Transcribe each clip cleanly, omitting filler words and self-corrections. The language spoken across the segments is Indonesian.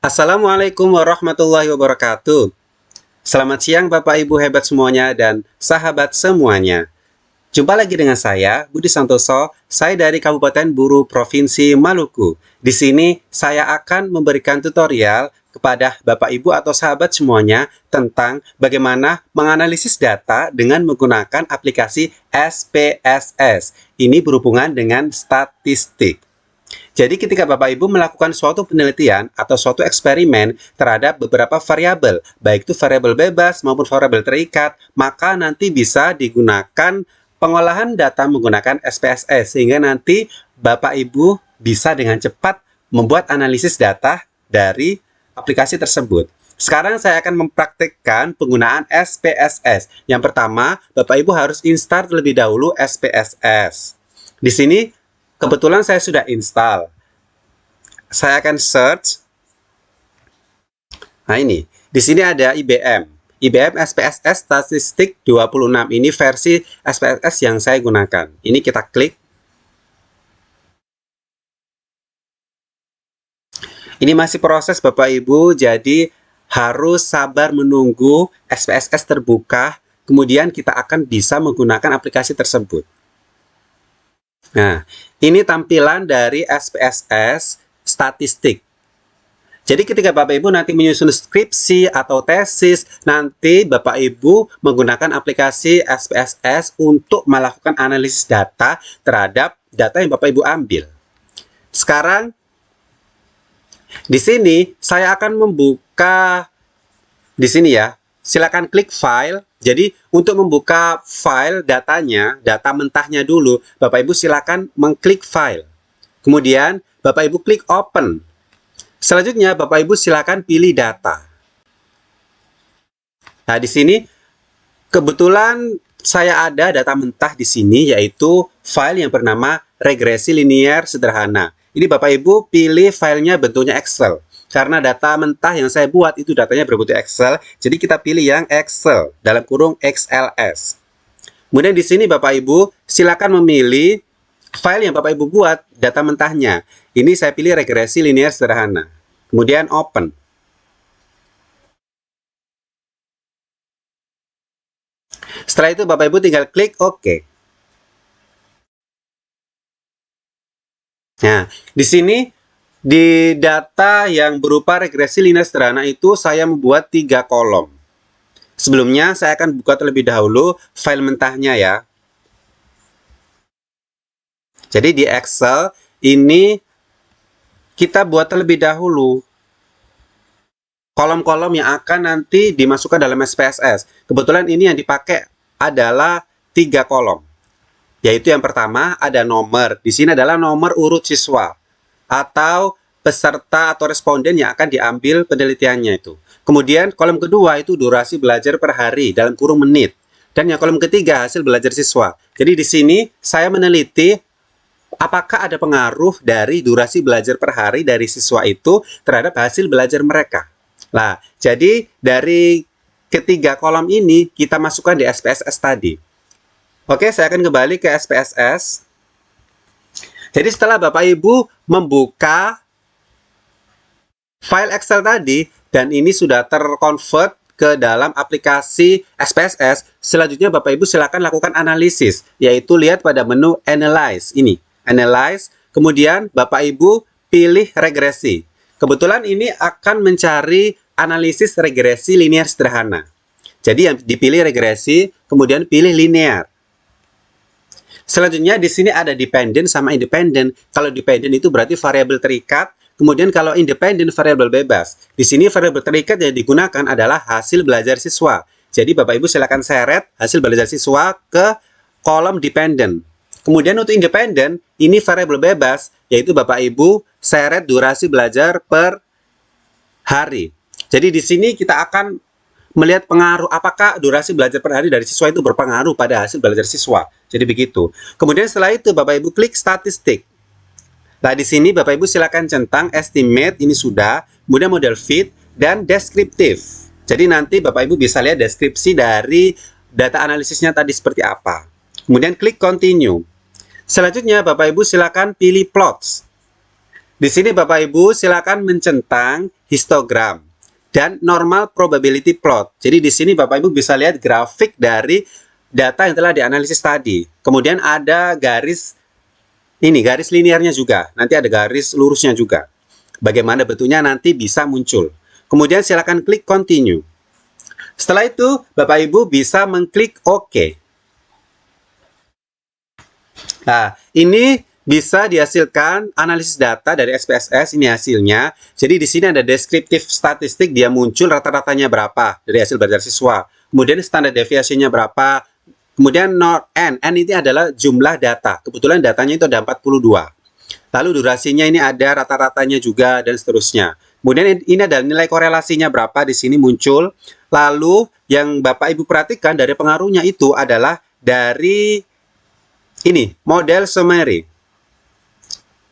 Assalamualaikum warahmatullahi wabarakatuh. Selamat siang Bapak Ibu hebat semuanya dan sahabat semuanya. Jumpa lagi dengan saya, Budi Santoso. Saya dari Kabupaten Buru Provinsi Maluku. Di sini saya akan memberikan tutorial kepada Bapak Ibu atau sahabat semuanya tentang bagaimana menganalisis data dengan menggunakan aplikasi SPSS. Ini berhubungan dengan statistik. Jadi ketika Bapak Ibu melakukan suatu penelitian atau suatu eksperimen terhadap beberapa variabel, baik itu variabel bebas maupun variabel terikat, maka nanti bisa digunakan pengolahan data menggunakan SPSS sehingga nanti Bapak Ibu bisa dengan cepat membuat analisis data dari aplikasi tersebut. Sekarang saya akan mempraktikkan penggunaan SPSS. Yang pertama, Bapak Ibu harus install terlebih dahulu SPSS. Di sini kebetulan saya sudah install. Saya akan search. Nah ini, di sini ada IBM SPSS Statistik 26. Ini versi SPSS yang saya gunakan. Ini kita klik. Ini masih proses Bapak Ibu, jadi harus sabar menunggu SPSS terbuka. Kemudian kita akan bisa menggunakan aplikasi tersebut. Nah, ini tampilan dari SPSS statistik. Jadi ketika Bapak Ibu nanti menyusun skripsi atau tesis, nanti Bapak Ibu menggunakan aplikasi SPSS untuk melakukan analisis data terhadap data yang Bapak Ibu ambil. Sekarang di sini saya akan membuka di sini ya. Silakan klik file. Jadi untuk membuka file datanya, data mentahnya dulu, Bapak Ibu silakan mengklik file. Kemudian Bapak Ibu klik open. Selanjutnya Bapak Ibu silakan pilih data. Nah, di sini kebetulan saya ada data mentah di sini, yaitu file yang bernama regresi linear sederhana. Ini Bapak Ibu pilih filenya bentuknya Excel. Karena data mentah yang saya buat itu datanya berbentuk Excel, jadi kita pilih yang Excel dalam kurung XLS. Kemudian di sini Bapak Ibu silakan memilih file yang Bapak Ibu buat data mentahnya. Ini saya pilih regresi linear sederhana. Kemudian open. Setelah itu Bapak Ibu tinggal klik OK. Nah, di sini di data yang berupa regresi linear sederhana itu saya membuat 3 kolom. Sebelumnya saya akan buka terlebih dahulu file mentahnya ya. Jadi di Excel ini kita buat terlebih dahulu kolom-kolom yang akan nanti dimasukkan dalam SPSS. Kebetulan ini yang dipakai adalah 3 kolom. Yaitu yang pertama ada nomor. Di sini adalah nomor urut siswa atau peserta atau responden yang akan diambil penelitiannya itu. Kemudian kolom kedua itu durasi belajar per hari dalam kurung menit. Dan yang kolom ketiga hasil belajar siswa. Jadi di sini saya meneliti apakah ada pengaruh dari durasi belajar per hari dari siswa itu terhadap hasil belajar mereka. Nah, jadi dari ketiga kolom ini kita masukkan di SPSS tadi. Oke, saya akan kembali ke SPSS. Jadi setelah Bapak Ibu membuka file Excel tadi, dan ini sudah terkonvert ke dalam aplikasi SPSS, selanjutnya Bapak Ibu silakan lakukan analisis, yaitu lihat pada menu Analyze ini. Analyze, kemudian Bapak Ibu pilih regresi. Kebetulan ini akan mencari analisis regresi linear sederhana. Jadi yang dipilih regresi, kemudian pilih linear. Selanjutnya di sini ada dependent sama independent. Kalau dependent itu berarti variabel terikat, kemudian kalau independent variabel bebas. Di sini variabel terikat yang digunakan adalah hasil belajar siswa. Jadi Bapak Ibu silakan seret hasil belajar siswa ke kolom dependent. Kemudian untuk independent, ini variabel bebas, yaitu Bapak Ibu seret durasi belajar per hari. Jadi di sini kita akan melihat pengaruh apakah durasi belajar per hari dari siswa itu berpengaruh pada hasil belajar siswa. Jadi begitu. Kemudian setelah itu Bapak Ibu klik statistik. Nah, di sini Bapak Ibu silakan centang estimate, ini sudah, kemudian model fit dan deskriptif. Jadi nanti Bapak Ibu bisa lihat deskripsi dari data analisisnya tadi seperti apa. Kemudian klik continue. Selanjutnya Bapak Ibu silakan pilih plots. Di sini Bapak Ibu silakan mencentang histogram dan normal probability plot. Jadi di sini Bapak Ibu bisa lihat grafik dari data yang telah dianalisis tadi. Kemudian ada garis ini, garis linearnya juga. Nanti ada garis lurusnya juga. Bagaimana bentuknya nanti bisa muncul. Kemudian silakan klik continue. Setelah itu Bapak Ibu bisa mengklik OK. Nah, ini bisa dihasilkan analisis data dari SPSS, ini hasilnya. Jadi di sini ada deskriptif statistik, dia muncul rata-ratanya berapa dari hasil belajar siswa. Kemudian standar deviasinya berapa. Kemudian N ini adalah jumlah data. Kebetulan datanya itu ada 42. Lalu durasinya ini ada rata-ratanya juga dan seterusnya. Kemudian ini adalah nilai korelasinya berapa, di sini muncul. Lalu yang Bapak Ibu perhatikan dari pengaruhnya itu adalah dari ini, model summary.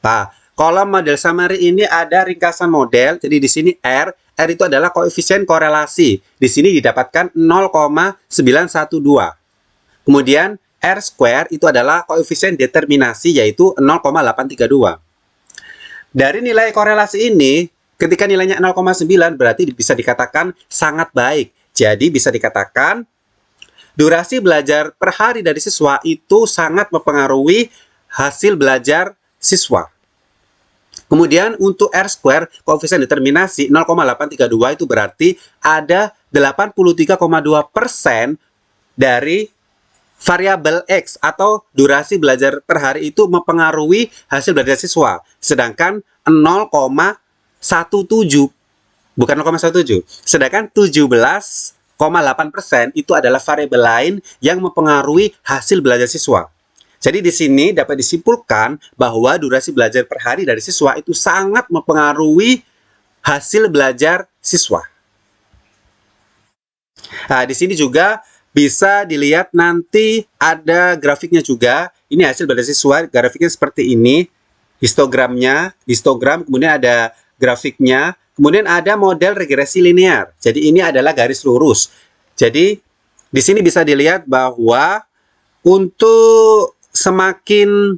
Nah, kolom model summary ini ada ringkasan model. Jadi di sini R itu adalah koefisien korelasi. Di sini didapatkan 0,912. Kemudian R square itu adalah koefisien determinasi, yaitu 0,832. Dari nilai korelasi ini, ketika nilainya 0,9 berarti bisa dikatakan sangat baik. Jadi bisa dikatakan durasi belajar per hari dari siswa itu sangat mempengaruhi hasil belajar siswa. Kemudian untuk R square, koefisien determinasi 0,832 itu berarti ada 83,2% dari variabel X atau durasi belajar per hari itu mempengaruhi hasil belajar siswa. Sedangkan 0,17, bukan 0,17, sedangkan 17,8% itu adalah variabel lain yang mempengaruhi hasil belajar siswa. Jadi di sini dapat disimpulkan bahwa durasi belajar per hari dari siswa itu sangat mempengaruhi hasil belajar siswa. Nah, di sini juga bisa dilihat nanti ada grafiknya juga. Ini hasil belajar siswa, grafiknya seperti ini. Histogram, kemudian ada grafiknya. Kemudian ada model regresi linear. Jadi ini adalah garis lurus. Jadi di sini bisa dilihat bahwa untuk semakin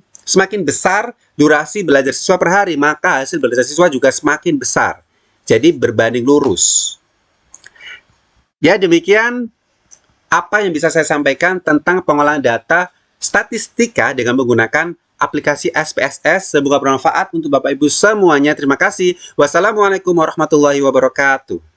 besar durasi belajar siswa per hari, maka hasil belajar siswa juga semakin besar. Jadi berbanding lurus. Ya, demikian apa yang bisa saya sampaikan tentang pengolahan data statistika dengan menggunakan aplikasi SPSS. Semoga bermanfaat untuk Bapak Ibu semuanya. Terima kasih. Wassalamualaikum warahmatullahi wabarakatuh.